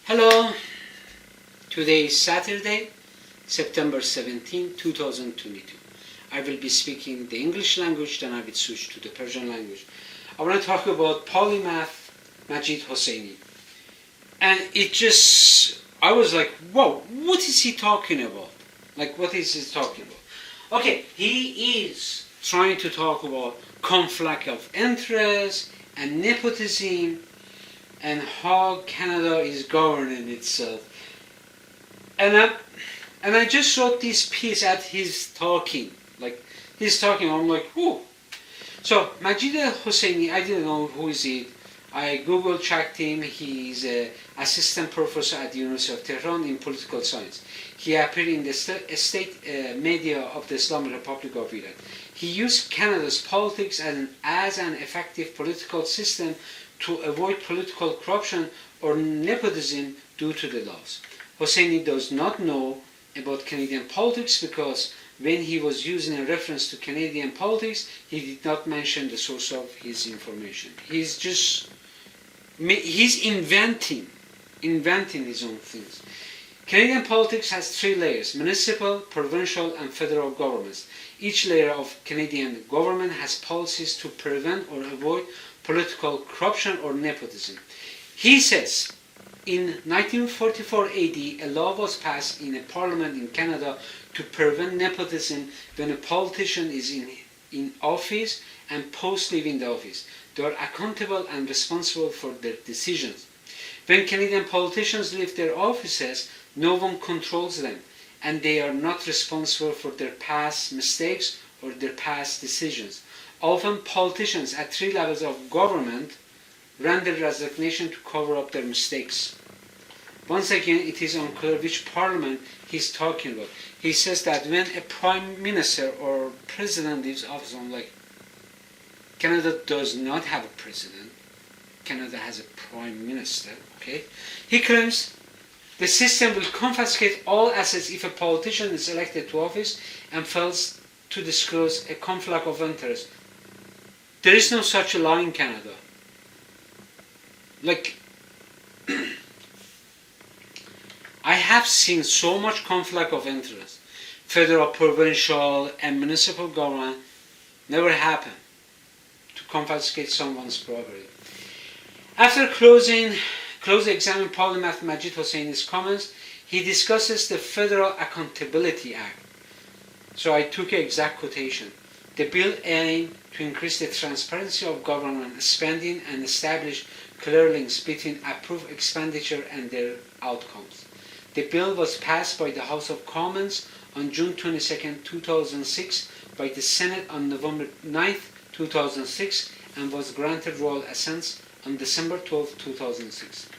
Hello, today is Saturday, September 17, 2022. I will be speaking the English language, then I will switch to the Persian language. I want to talk about Polymath Majid Hoseini. And I was like, whoa, what is he talking about? Like, what is he talking about? Okay, he is trying to talk about conflict of interest and nepotism and how Canada is governing itself. And I just wrote this piece at his talking. Like, he's talking, I'm like, whoa. So, Majid Hoseini, I didn't know who is he. I Google checked him. He's an assistant professor at the University of Tehran in political science. He appeared in the state media of the Islamic Republic of Iran. He used Canada's politics as an effective political system to avoid political corruption or nepotism due to the laws. Hoseini does not know about Canadian politics because when he was using a reference to Canadian politics, he did not mention the source of his information. He's inventing his own things. Canadian politics has three layers: municipal, provincial, and federal governments. Each layer of Canadian government has policies to prevent or avoid political corruption or nepotism. He says, in 1944 AD, a law was passed in a parliament in Canada to prevent nepotism when a politician is in office and post-leaving the office. They are accountable and responsible for their decisions. When Canadian politicians leave their offices, no one controls them, and they are not responsible for their past mistakes or their past decisions. Often politicians at three levels of government render resignation to cover up their mistakes. Once again, it is unclear which parliament he's talking about. He says that when a prime minister or president leaves office, I'm like, Canada does not have a president. Canada has a prime minister, okay? He claims the system will confiscate all assets if a politician is elected to office and fails to disclose a conflict of interest. There is no such a law in Canada. Like, I have seen so much conflict of interest. Federal, provincial, and municipal government never happen to confiscate someone's property. After closely examining Polymath Majid Hoseini's comments, he discusses the Federal Accountability Act. So I took an exact quotation. The bill aimed to increase the transparency of government spending and establish clear links between approved expenditure and their outcomes. The bill was passed by the House of Commons on June 22, 2006, by the Senate on November 9, 2006, and was granted royal assent on December 12, 2006.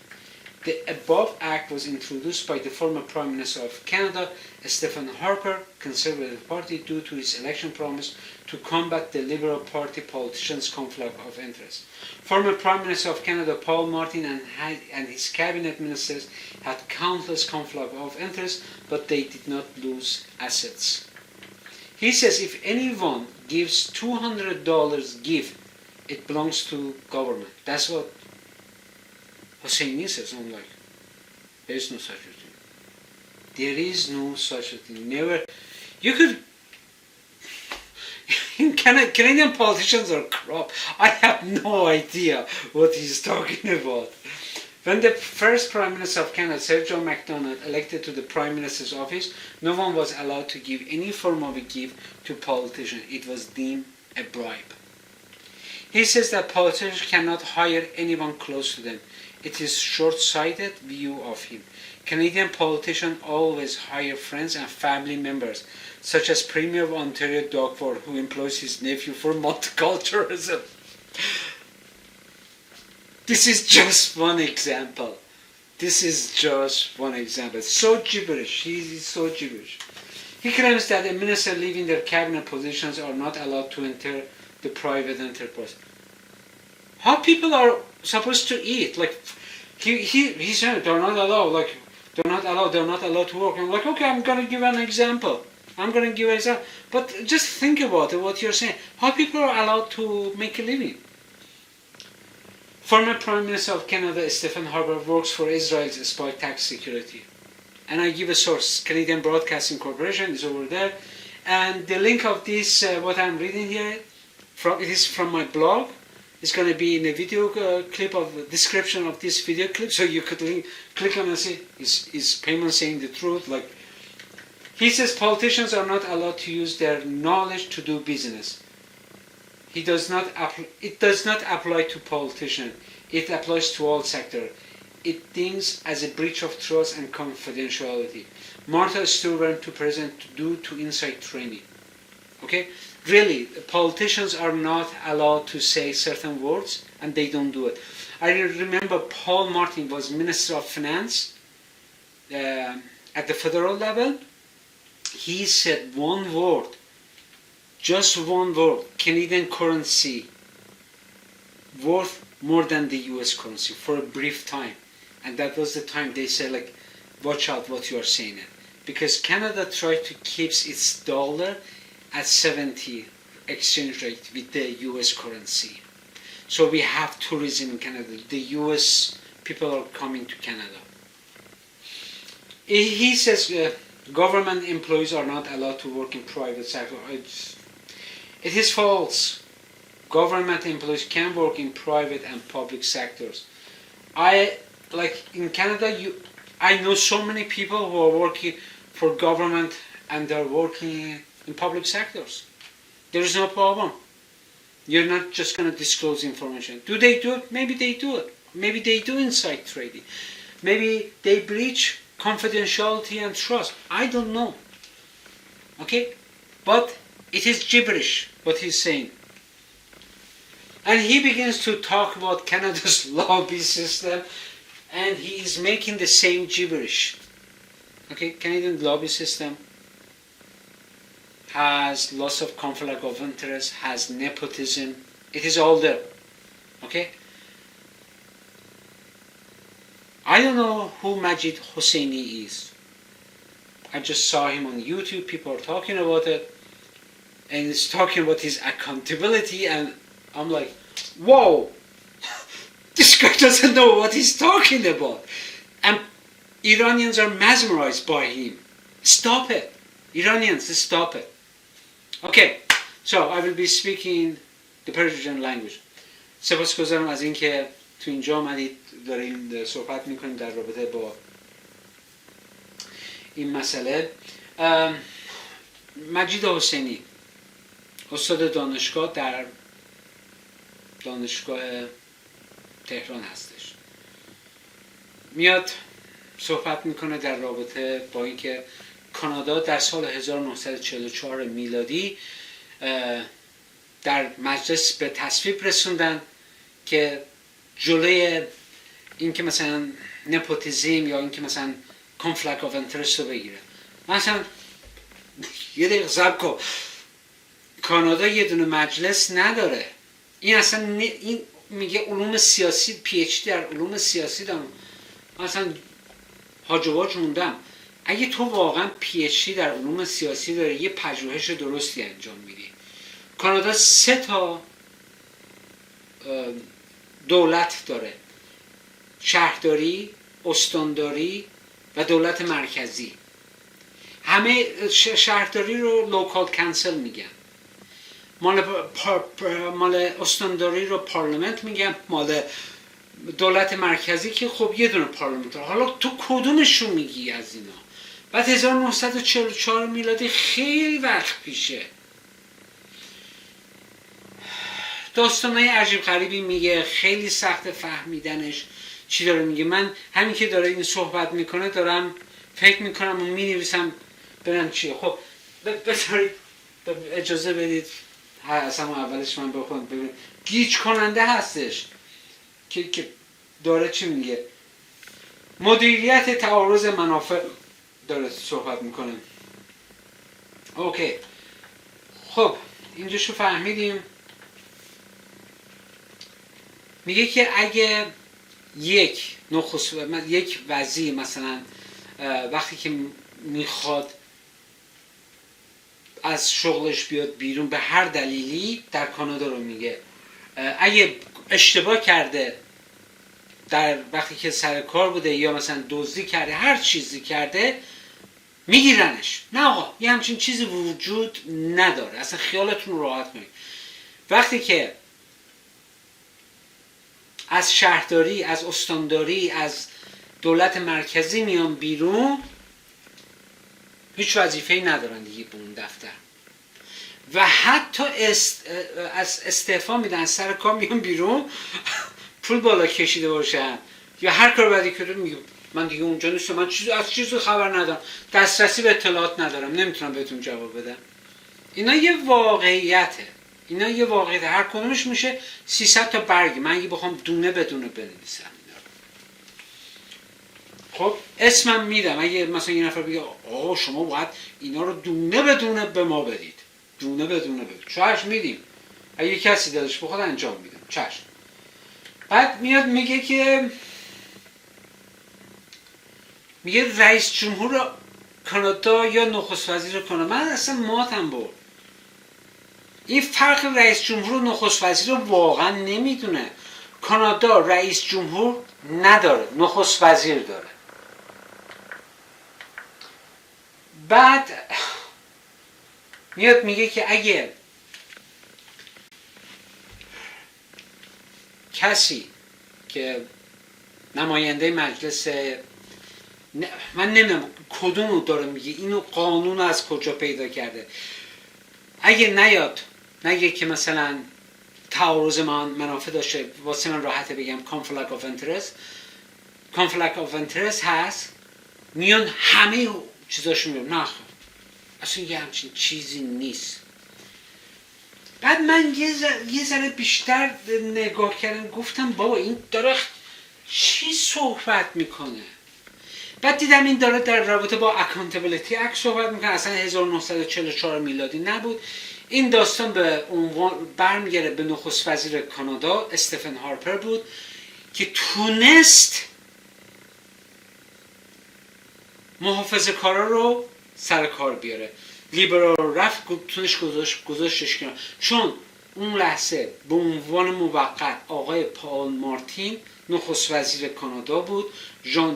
The above act was introduced by the former Prime Minister of Canada, Stephen Harper, Conservative Party, due to his election promise to combat the Liberal Party politicians' conflict of interest. Former Prime Minister of Canada, Paul Martin, and his cabinet ministers had countless conflicts of interest, but they did not lose assets. He says if anyone gives $200 gift, it belongs to government. That's what Husseini says. I'm like, there is no such a thing. There is no such a thing. Never. You could. Canadian politicians are corrupt. I have no idea what he's talking about. When the first Prime Minister of Canada, Sir John Macdonald, elected to the Prime Minister's office, no one was allowed to give any form of a gift to politicians. It was deemed a bribe. He says that politicians cannot hire anyone close to them. It is short-sighted view of him. Canadian politicians always hire friends and family members, such as Premier of Ontario Doug Ford, who employs his nephew for multiculturalism. This is just one example. It's so gibberish. He's so gibberish. He claims that the ministers leaving their cabinet positions are not allowed to enter the private enterprise. How people are supposed to eat? Like, he said they're not allowed. Like, they're not allowed to work. I'm like, okay, I'm gonna give an example. But just think about it, what you're saying. How people are allowed to make a living? Former Prime Minister of Canada Stephen Harper works for Israel's spy tax security. And I give a source. Canadian Broadcasting Corporation is over there. And the link of this, what I'm reading here, it is from my blog. It's going to be in a video clip of the description of this video clip, so you could click on and see, is Payman saying the truth? Like, he says politicians are not allowed to use their knowledge to do business. It does not apply to politicians. It applies to all sectors. It thinks as a breach of trust and confidentiality. Martha Stewart to present due to inside training. Okay? Really, politicians are not allowed to say certain words, and they don't do it. I remember Paul Martin was Minister of Finance at the federal level. He said one word, just one word, Canadian currency worth more than the US currency for a brief time. And that was the time they said, like, watch out what you are saying. Because Canada tried to keep its dollar at 70 exchange rate with the US currency. So we have tourism in Canada. The US people are coming to Canada. He says government employees are not allowed to work in private sector. It is false. Government employees can work in private and public sectors. Like in Canada, I know so many people who are working for government and they're working in public sectors. There is no problem. You're not just going to disclose information. Do they do it? Maybe they do it. Maybe they do inside trading. Maybe they breach confidentiality and trust. I don't know. Okay? But it is gibberish what he's saying. And he begins to talk about Canada's lobby system, and he is making the same gibberish. Okay? Canadian lobby system has lots of conflict of interest, has nepotism. It is all there. Okay? I don't know who Majid Hoseini is. I just saw him on YouTube. People are talking about it. And it's talking about his accountability. And I'm like, whoa! This guy doesn't know what he's talking about. And Iranians are mesmerized by him. Stop it. Iranians, stop it. Okay, so I will be speaking the Persian language. سپاسگزارم از اینکه تو اینجا آمدید داریم صحبت میکنیم در رابطه با این مسئله. مجید حسینی استاد دانشگاه در دانشگاه تهران هستش. میاد صحبت میکنه در رابطه با اینکه کانادا در سال 1944 میلادی در مجلس به تصویب رسوندن که جلوی اینکه مثلا نپوتیزم یا اینکه مثلا کانفلیکت آف اینترست رو بگیره. مثلا یه دقیقه صبر کن، کانادا یه دونه مجلس نداره. این اصلا این میگه علوم سیاسی، پی اچ دی در علوم سیاسی دارم. مثلا هاج و واج موندم. اگه تو واقعا پی اچ دی در علوم سیاسی داری، یه پژوهش درستی انجام میدی. کانادا 3 تا دولت داره: شهرداری، استانداری و دولت مرکزی. همه شهرداری رو لوکال کانسل میگن، مال استانداری رو پارلمنت میگن، مال دولت مرکزی که خب یه دونه پارلمنت داره. حالا تو کدومشون میگی از اینا؟ بعد 1944 میلادی خیلی وقت پیشه. داستانای عجیب غریبی میگه، خیلی سخت فهمیدنش چی داره میگه. من همین که داره این صحبت میکنه دارم فکر میکنم و مینویسم ببینم چیه. خب بذارید اجازه بدید اصلا اولش من بخونم ببینم. گیج کننده هستش که داره چی میگه. مدیریت تعارض منافع داره صحبت میکنه. اوکی، خب اینجاشو فهمیدیم. میگه که اگه یک وزیر مثلا وقتی که میخواد از شغلش بیاد بیرون به هر دلیلی، در کانادا رو میگه، اگه اشتباه کرده در وقتی که سر کار بوده یا مثلا دزدی کرده، هر چیزی کرده، میگیرنش. نه آقا، یه همچین چیزی وجود نداره، اصلا خیالتون رو راحت کنید. وقتی که از شهرداری، از استانداری، از دولت مرکزی میان بیرون، هیچ وظیفه‌ای ندارن دیگه به اون دفتر و حتی از استعفا میدن، از سر کار میان بیرون پول بالا کشیده باشن یا هر کار بعدی که میگم من دیگه اونجا نیستم، من از چیزی خبر ندارم، دسترسی به اطلاعات ندارم، نمیتونم بهتون جواب بدم. اینا یه واقعیته، اینا یه واقعیت، هر کدومش میشه 300 تا برگ. من اگه بخوام دونه بدونه بنویسم اینا رو، خب اسمم میدم. اگه مثلا یه نفر بگه آقا شما باید اینا رو دونه بدونه به ما بدید، دونه بدونه بدید، چشم میدیم. اگه کسی دلش بخواد انجام میدم، چشم. بعد میاد میگه که میگه رئیس جمهور کانادا یا نخست وزیر کانادا. من اصلا ماتم برد. این فرق رئیس جمهور و نخست وزیر رو واقعا نمیدونه. کانادا رئیس جمهور نداره، نخست وزیر داره. بعد میاد میگه که اگه کسی که نماینده مجلس، من نمیدونم کدوم رو داره میگه، اینو قانون از کجا پیدا کرده، اگه نیاد نگه که مثلا تعارض منافع داشته، واسه من راحته بگم conflict of interest هست، میان همه چیزاشو میگم نه اصلا یه همچین چیزی نیست. بعد من یه ذره بیشتر نگاه کردم، گفتم بابا این داره چی صحبت میکنه. بعد دیدم این داره در رابطه با اکانتبلیتی اکت صحبت میکنه. اصلا 1944 میلادی نبود. این داستان به عنوان برمیگره به نخست وزیر کانادا استفن هارپر بود که تونست محافظه کارا رو سر کار بیاره. لیبرال رفت تونش گذاشتش کنار، چون اون لحظه به عنوان موقت آقای پال مارتین نخست وزیر کانادا بود.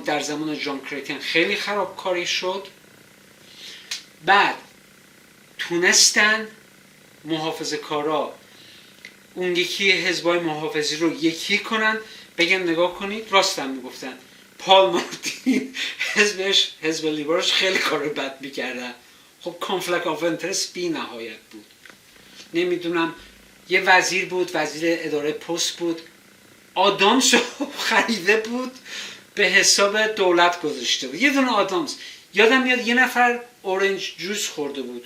در زمان جان کریتن خیلی خرابکاری شد. بعد تونستن محافظه کارا اون یکی حزبای محافظی رو یکی کنن، بگن نگاه کنید راستم میگفتن پال مارتین حزب لیبرالش خیلی کار بد میکردن. خب کانفلیکت آف اینترست بی نهایت بود. نمیدونم یه وزیر بود، وزیر اداره پست بود، آدامس خریده بود به حساب دولت گذاشته بود، یه دونه آدامس. یادم میاد یه نفر اورنج جوس خورده بود،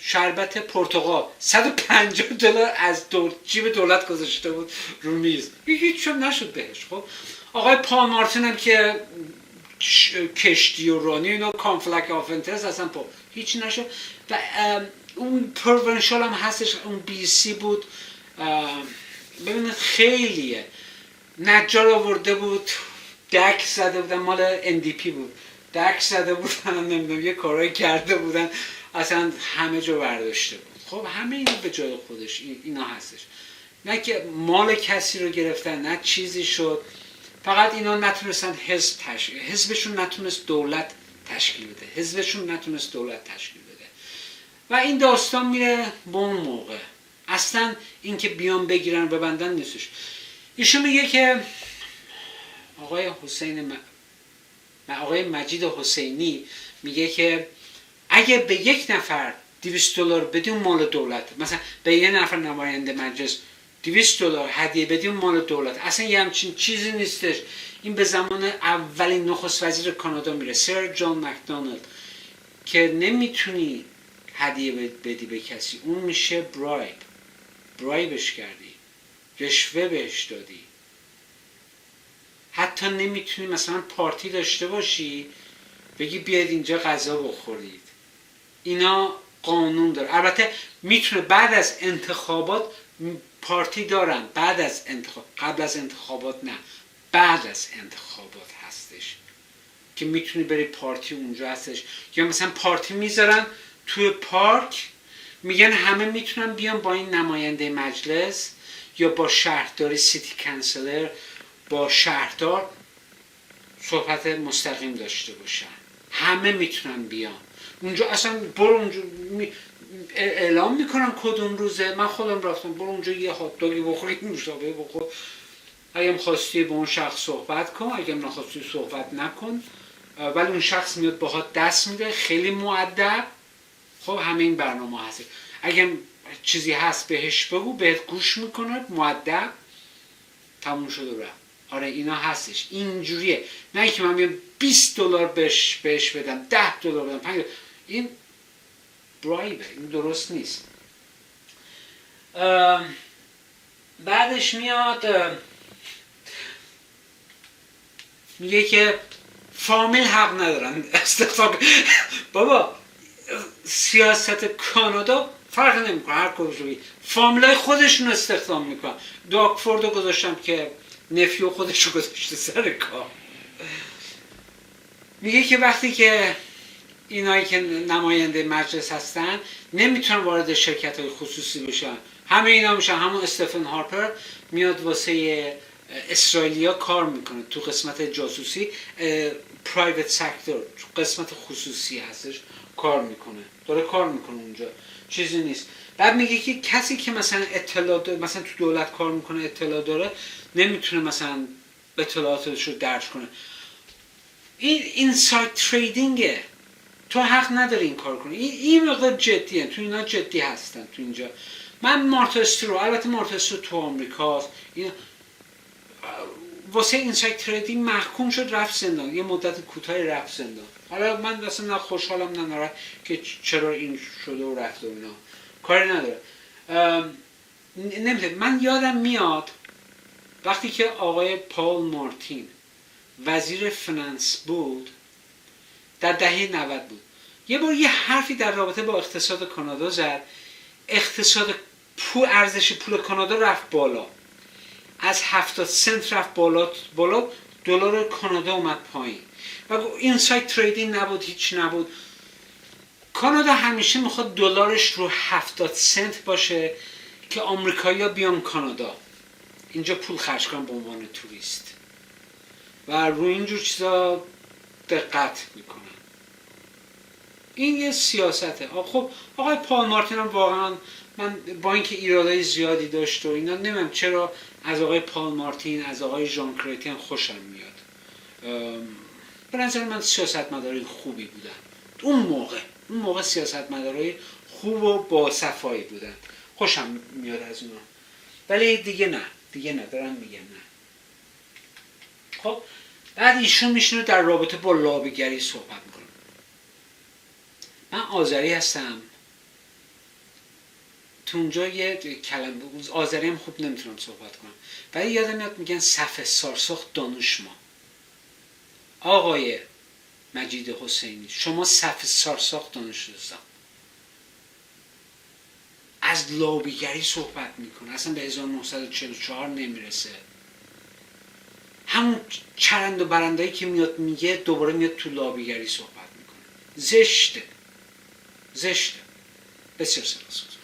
شربت پرتقال، $150 از جیب دولت گذاشته بود رو میز، هیچ شد نشد بهش. خب آقای پال مارتین هم که کشتی و رانی اینا کانفلیکت آف اینترست اصلا هیچ نشد. و اون پروونشال هم هستش، اون بی سی بود. ببینید خیلیه، نجار آورده بود، دک زده بودن، مال NDP بود، دک زده بودن، نمیدونم یه کارایی کرده بودن، اصلا همه جا برداشته بود. خب همه اینا به جای خودش اینا هستش، نه که مال کسی رو گرفتن، نه چیزی شد. فقط اینا نتونستن حزبشون نتونست دولت تشکیل بده، حزبشون نتونست دولت تشکیل بده. و این داستان میره به اون موقع. اصلا این که بیان بگیرن ببندن نیستش. ایشون میگه که آقای مجید حسینی میگه که اگه به یک نفر $200 بدی اون مال دولت، مثلا به یه نفر نماینده مجلس $200 هدیه بدی اون مال دولت، اصلا یه همچین چیزی نیستش. این به زمان اولین نخست وزیر کانادا میره، سر جان مکدونالد، که نمیتونی هدیه بدی به کسی، اون میشه برایبش کردی، رشوه بهش دادی. حتی نمیتونی مثلا پارتی داشته باشی بگی بیاید اینجا غذا بخورید. اینا قانون داره. البته میتونه بعد از انتخابات پارتی دارن، بعد از قبل از انتخابات نه، بعد از انتخابات هستش که میتونی بری پارتی اونجا هستش. یا مثلا پارتی میذارن توی پارک، میگن همه میتونن بیان با این نماینده مجلس یا با شهرداری سیتی کانسلر با شهردار صحبت مستقیم داشته باشن. همه میتونن بیان اونجا، اصلا برو اونجا اعلام میکنن کدوم روزه. من خودم رفتم، برو اونجا یه هات دوگی بخوری، نوشابه بخور، اگه خواستی با اون شخص صحبت کن، اگه نخواستی صحبت نکن، ولی اون شخص میاد باهات دست میده، خیلی مؤدب. خب همه این برنامه هست، اگه چیزی هست بهش بگو، بهت گوش میکنه، مؤدب، تموم شد و رفت. آره اینا هستش، اینجوریه. نه اینکه من بیام $20 بهش بدم، $10 بدم، 5. این برایبه، این درست نیست. بعدش میاد میگه که فامیل حق ندارن استخدام. بابا سیاست کانادا فرق نمیکنه، هر کدومی فامیلای خودشون استخدام میکنن. داکفوردو گذاشتم که نفیو خودشو گذاشته سر کار. میگه که وقتی که اینایی که نماینده مجلس هستن نمیتونن وارد شرکت های خصوصی بشن، همه اینا میشن. همون استفن هارپر میاد واسه اسرائیلیا کار میکنه تو قسمت جاسوسی، پرایوت سکتور، تو قسمت خصوصی هستش کار میکنه، داره کار میکنه اونجا، چیزی نیست. بعد میگه که کسی که مثلا اطلاع داره، مثلا تو دولت کار میکنه، اطلاع داره، نمیتونه مثلا اطلاعاتش رو درج کنه. این اینساید تریدینگه، تو حق نداری این کار کنی. این مقدار جدیه، تو اینا جدی هستن تو اینجا. من مارتسترو، البته مارتسترو تو آمریکاست، این واسه اینساید تریدینگ محکوم شد، رفت زندان، یه مدت کوتاهی رفت زندان. حالا من اصلا نه خوشحالم نه ناراحت که چرا این شده و رفت و اینا، کاری نداره. نمیده. من یادم میاد وقتی که آقای پال مارتین وزیر فیننس بود، در دهه 90 بود، یه بار یه حرفی در رابطه با اقتصاد کانادا زد. اقتصاد ارزش پول کانادا رفت بالا، از 70 سنت رفت بالا، دلار کانادا اومد پایین. و اینساید تریدینگ نبود، هیچ نبود. کانادا همیشه میخواد دلارش رو 70 سنت باشه که آمریکایی‌ها بیان کانادا اینجا پول خرج کنن به عنوان توریست و روی اینجور چیزا دقت میکنن. این یه سیاسته. خب آقای پال مارتین هم واقعا، من با اینکه ایرادای زیادی داشت و اینا، نمیدونم چرا از آقای پال مارتین، از آقای ژان کریتین خوشم میاد. به نظر من سیاستمدارای خوبی بودن اون موقع سیاستمدارای خوب و با صفایی بودن، خوشم میاد از اونا. ولی دیگه نه دارم میگم نه. خب بعد ایشون میشینه در رابطه با لابیگری صحبت میکنه. من آذری هستم، تو اونجا یه کلمه آذری هم خوب نمیتونم صحبت کنم، ولی یادم میاد میگن صف سارساخت دانشما. آقای مجید حسینی، شما صف سارساخت دانشجویان از لابیگری صحبت میکنه، اصلا به 1944 نمیرسه. همون چرند و برندایی که میاد میگه دوباره میاد تو لابیگری صحبت میکنه. زشته. بسیار سپاسگزارم.